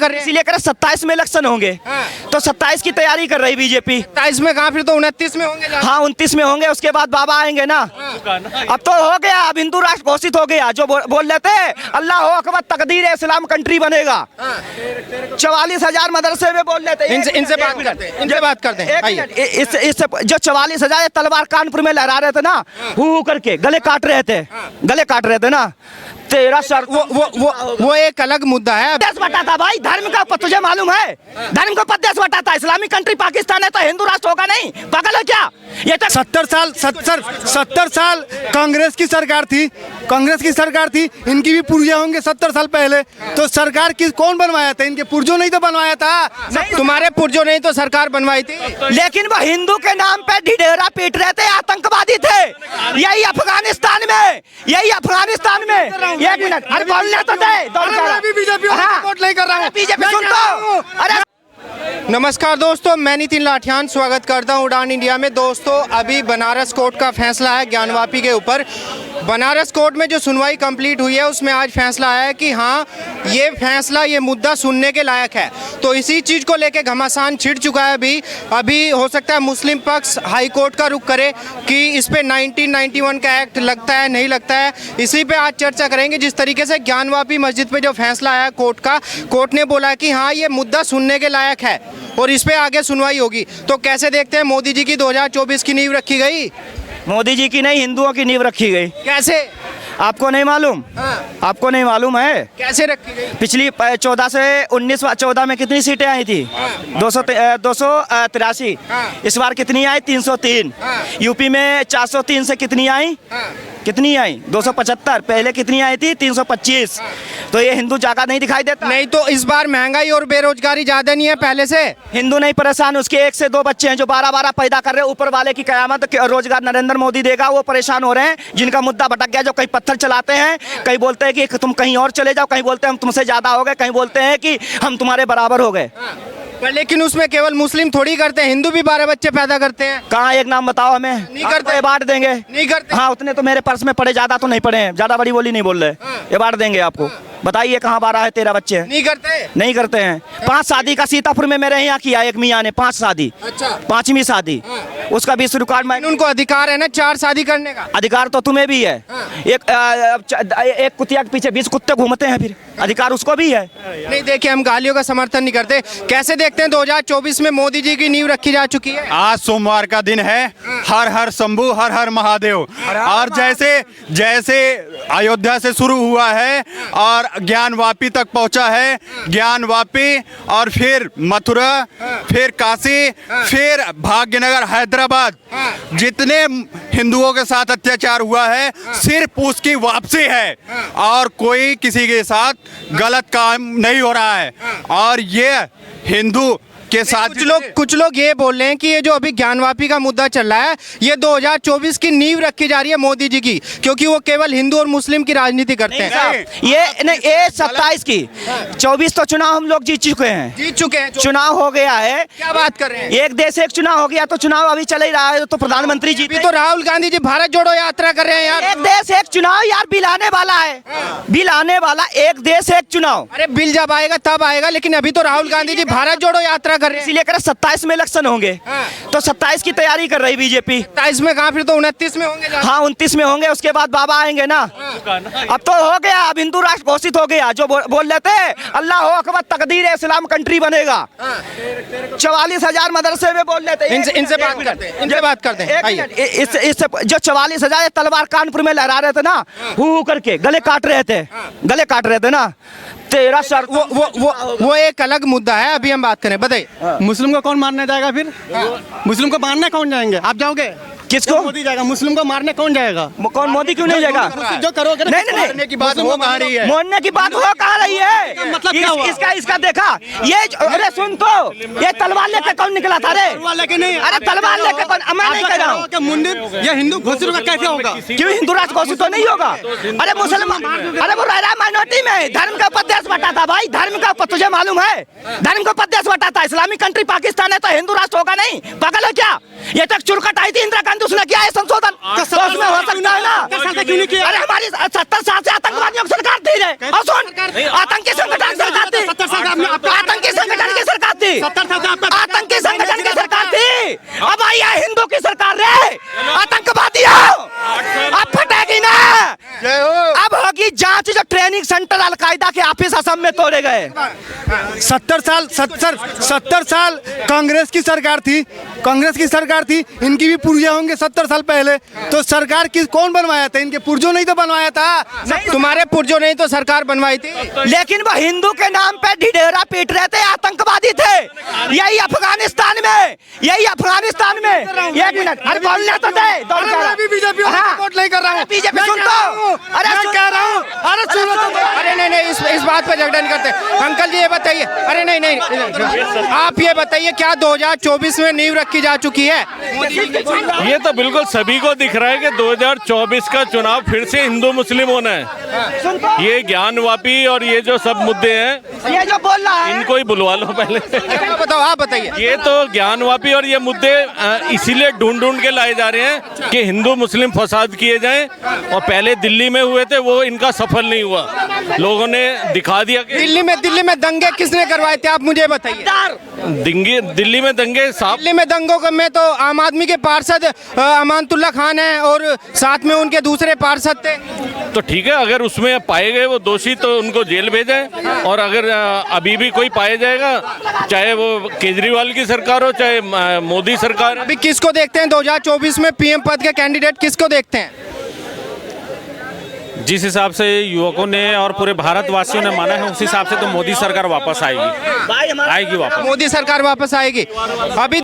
कर रहे हैं? इसीलिए कर 27 में इलेक्शन होंगे। तो 27 की तैयारी कर रही बीजेपी। 27 में कहाँ, फिर तो 29 में होंगे। हाँ 29 में होंगे, उसके बाद बाबा आएंगे ना। अब तो हो गया, अब हिंदू राष्ट्र घोषित हो गया। जो बोल रहे थे अल्लाह हो अकबर तकदीर है इस्लाम कंट्री बनेगा। 44,000 मदरसे में बोल रहे थे। इनसे बात करते हैं। इससे जो 44,000 तलवार कानपुर में लहरा रहे थे ना, हु करके गले काट रहे थे ना। तेरा सर वो एक अलग मुद्दा है। देश बटा था भाई, धर्म का तुझे मालूम है? धर्म को देश बटा था। इस्लामिक कंट्री पाकिस्तान है तो हिंदू राष्ट्र होगा नहीं? पागल है क्या? ये तो 70 साल कांग्रेस की सरकार थी। इनकी भी पूर्जा होंगे 70 साल पहले। तो सरकार कौन बनवाया था? इनके पूर्जों नहीं तो बनवाया था। तुम्हारे पुरजों नहीं तो सरकार बनवाई थी। लेकिन वो हिंदू के नाम पे ढिढेरा पीट रहे थे, आतंकवादी थे। यही अफगानिस्तान में। एक मिनट, अरे बोलने तो दे। बीजेपी सपोर्ट नहीं कर रहा हूँ। बीजेपी सुन तो। अरे नमस्कार दोस्तों, मैं नितिन लाठियान स्वागत करता हूं उड़ान इंडिया में। दोस्तों, अभी बनारस कोर्ट का फैसला है ज्ञानवापी के ऊपर। बनारस कोर्ट में जो सुनवाई कंप्लीट हुई है उसमें आज फैसला आया है कि हाँ, ये मुद्दा सुनने के लायक है। तो इसी चीज़ को लेके घमासान छिड़ चुका है। अभी हो सकता है मुस्लिम पक्ष हाई कोर्ट का रुख करे कि इस पे 1991 का एक्ट लगता है नहीं लगता है। इसी पे आज चर्चा करेंगे। जिस तरीके से ज्ञानवापी मस्जिद पे जो फैसला आया कोर्ट ने बोला कि हाँ, ये मुद्दा सुनने के लायक है और इस पे आगे सुनवाई होगी। तो कैसे देखते हैं, मोदी जी की 2024 की नींव रखी गई? मोदी जी की नहीं, हिंदुओं की नींव रखी गई। कैसे? आपको नहीं मालूम? आपको नहीं मालूम है? कैसे रखी गई? पिछली 14 से 14 में कितनी सीटें आई थी? 283। इस बार कितनी आई? 303। यूपी में 403 से कितनी आई? 275। पहले कितनी आई थी? 325। तो ये हिंदू जागा नहीं दिखाई देता? नहीं तो इस बार महंगाई और बेरोजगारी ज्यादा नहीं है पहले से? हिंदू नहीं परेशान, उसके 1 से 2 बच्चे हैं जो 12-12 पैदा कर रहे हैं। ऊपर वाले की कयामत, रोजगार नरेंद्र मोदी देगा। वो परेशान हो रहे हैं जिनका मुद्दा भटक गया, जो कहीं पत्थर चलाते हैं, कहीं बोलते हैं कि तुम कहीं और चले जाओ, कहीं बोलते हैं हम तुमसे ज्यादा हो गए, कहीं बोलते हैं कि हम तुम्हारे बराबर हो गए। पर लेकिन उसमें केवल मुस्लिम थोड़ी करते हैं, हिंदू भी 12 बच्चे पैदा करते हैं। कहाँ, एक नाम बताओ हमें। नहीं करते। ये बांट देंगे। नहीं करते। हाँ, उतने तो मेरे पर्स में पड़े, ज्यादा तो नहीं पड़े हैं। ज्यादा बड़ी बोली नहीं बोल रहे। ये बांट देंगे आपको। बताइए कहाँ 12 है 13 बच्चे हैं? नहीं करते हैं। 5 शादी का सीतापुर में मेरे यहाँ किया एक मियाँ ने, 5 शादी। अच्छा। 5वीं शादी। उसका 20 रिकॉर्ड में। उनको अधिकार है ना 4 शादी करने का? अधिकार तो तुम्हें भी है। एक कुतिया के पीछे 20 कुत्ते घूमते हैं, फिर अधिकार उसको भी है। नहीं, देखिए हम गालियों का समर्थन नहीं करते। कैसे देखते हैं 2024 में मोदी जी की नींव रखी जा चुकी है? आज सोमवार का दिन है। हर हर शंभू, हर हर महादेव। और जैसे अयोध्या से शुरू हुआ है और ज्ञानवापी तक पहुंचा है, ज्ञानवापी और फिर मथुरा, फिर काशी, फिर भाग्यनगर, हैदराबाद, जितने हिंदुओं के साथ अत्याचार हुआ है सिर्फ उसकी वापसी है और कोई किसी के साथ गलत काम नहीं हो रहा है। और ये हिंदू के साथ कुछ लोग ये बोल रहे हैं कि ये जो अभी ज्ञानवापी का मुद्दा चल रहा है, ये 2024 की नींव रखी जा रही है मोदी जी की, क्योंकि वो केवल हिंदू और मुस्लिम की राजनीति करते हैं। ये 27 की 24 तो चुनाव हम लोग जीत चुके हैं। चुनाव हो गया है। क्या बात कर रहे हैं? एक देश एक चुनाव हो गया, तो चुनाव अभी चल ही रहा है। तो प्रधानमंत्री जी तो राहुल गांधी जी भारत जोड़ो यात्रा कर रहे हैं यार। एक देश एक चुनाव यार, बिल आने वाला है। बिल आने वाला, एक देश एक चुनाव। अरे बिल जब आएगा तब आएगा, लेकिन अभी तो राहुल गांधी जी भारत जोड़ो यात्रा कर रहे हैं। इसीलिए कर 27 में इलेक्शन होंगे। तो 27 की तैयारी कर रही बीजेपी। 27 में कहाँ, फिर तो 29 में होंगे। हाँ 29 में होंगे, उसके बाद बाबा आएंगे ना। अब तो हो गया, अब हिंदू राष्ट्र घोषित हो गया। जो बोल रहे थे अल्लाह हो अकबर तकदीर है इस्लाम कंट्री बनेगा। 44,000 मदरसे में बोल रहे थे। इनसे बात करते हैं। इससे जो 44,000 तलवार कानपुर में लहरा रहे थे ना, हु करके गले काट रहे थे ना। तेरा सर वो एक अलग मुद्दा है। अभी हम बात करें, बताइए। मुस्लिम को कौन मारने जाएगा फिर? मुस्लिम को मारने कौन जाएंगे? आप जाओगे? किसको? मोदी जाएगा। मुस्लिम को मारने कौन जाएगा? कौन? मोदी क्यों नहीं जाएगा? जो करोगे नहीं मोरने की बात हो कहाँ रही है? मोरने की बात हो कहाँ रही है? मतलब क्या हुआ? इसका देखा ये। अरे सुन तो, ये तलवार लेकर कौन निकला था? तलवार लेके नहीं। अरे तलवार लेकर कौन? मैं नहीं कह रहा हूँ। मंदिर या हिंदू घोषित होगा कैसे होगा? क्यों हिंदू राष्ट्र घोषित तो नहीं होगा? अरे मुसलमान, अरे वो रह रहा है माइनॉरिटी में। धर्म का उपदेश बटा था भाई, धर्म का तुझे मालूम है? धर्म का उपदेश बटा था। इस्लामिक कंट्री पाकिस्तान है तो हिंदू राष्ट्र होगा नहीं? पागल है क्या? ये तक चुरकट आई थी इंदिरा गांधी, उसने किया है संशोधन। तो उसमें हो सकता है ना? अरे हमारी 70 साल से आतंकवादियों की सरकार थी रे। और सुन, आतंकी संगठन सरकार थी। थी, आतंकी संगठन की सरकार थी। अब आई है हिंदू की सरकार रे, आतंकवादियों अब फटेगी ना। अब होगी जांच। जो ट्रेनिंग सेंटर अलकायदा के ऑफिस असम में तोड़े गए। 70 साल कांग्रेस की सरकार थी, इनकी भी पुर्जे होंगे 70 साल पहले। तो सरकार कौन बनवाया था? इनके पुर्जों नहीं तो बनवाया था। तुम्हारे पुरजों ने तो सरकार बनवाई थी। लेकिन वो हिंदू के नाम पे ढिढेरा पीट रहे थे, आतंकवादी थे। यही अफगानिस्तान में एक मिनट, अरे बोलना तो दे। बीजेपी सपोर्ट नहीं कर रहा हूँ, बीजेपी सुन तो, अरे मैं कह रहा हूँ, अरे सुनो तो। अरे नहीं, इस बात पर झगड़ा नहीं करते। अंकल जी ये बताइए, अरे नहीं, आप ये बताइए क्या 2024 में नींव रखी जा चुकी है? ये तो बिल्कुल सभी को दिख रहा है कि 2024 का चुनाव फिर से हिंदू मुस्लिम होना है। ये ज्ञानवापी और ये जो सब मुद्दे हैं, ये जो बोल रहा है इनको ही बुलवा लो पहले। आप बताइए। ये तो ज्ञानवापी और ये मुद्दे इसीलिए ढूंढ के लाए जा रहे हैं कि हिंदू मुस्लिम फसाद किए जाएं। और पहले दिल्ली में हुए थे, वो इनका सफल नहीं हुआ। लोगों ने दिखा दिया कि दिल्ली में दंगे किसने करवाए थे, आप मुझे बताइए। दिल्ली में दंगे साहब, दिल्ली में दंगों में तो आम आदमी के पार्षद अमानतुल्लाह खान हैं और साथ में उनके दूसरे पार्षद थे। तो ठीक है, अगर उसमें पाए गए वो दोषी तो उनको जेल भेजें। और अगर अभी भी कोई पाया जाएगा, चाहे वो केजरीवाल की सरकार हो चाहे मोदी सरकार। अभी किसको देखते हैं 2024 में पीएम पद के कैंडिडेट, किसको देखते हैं? जिस हिसाब से युवकों ने और पूरे भारतवासियों ने माना है, उस हिसाब से तो मोदी सरकार वापस आएगी वापस। मोदी सरकार वापस आएगी। अभी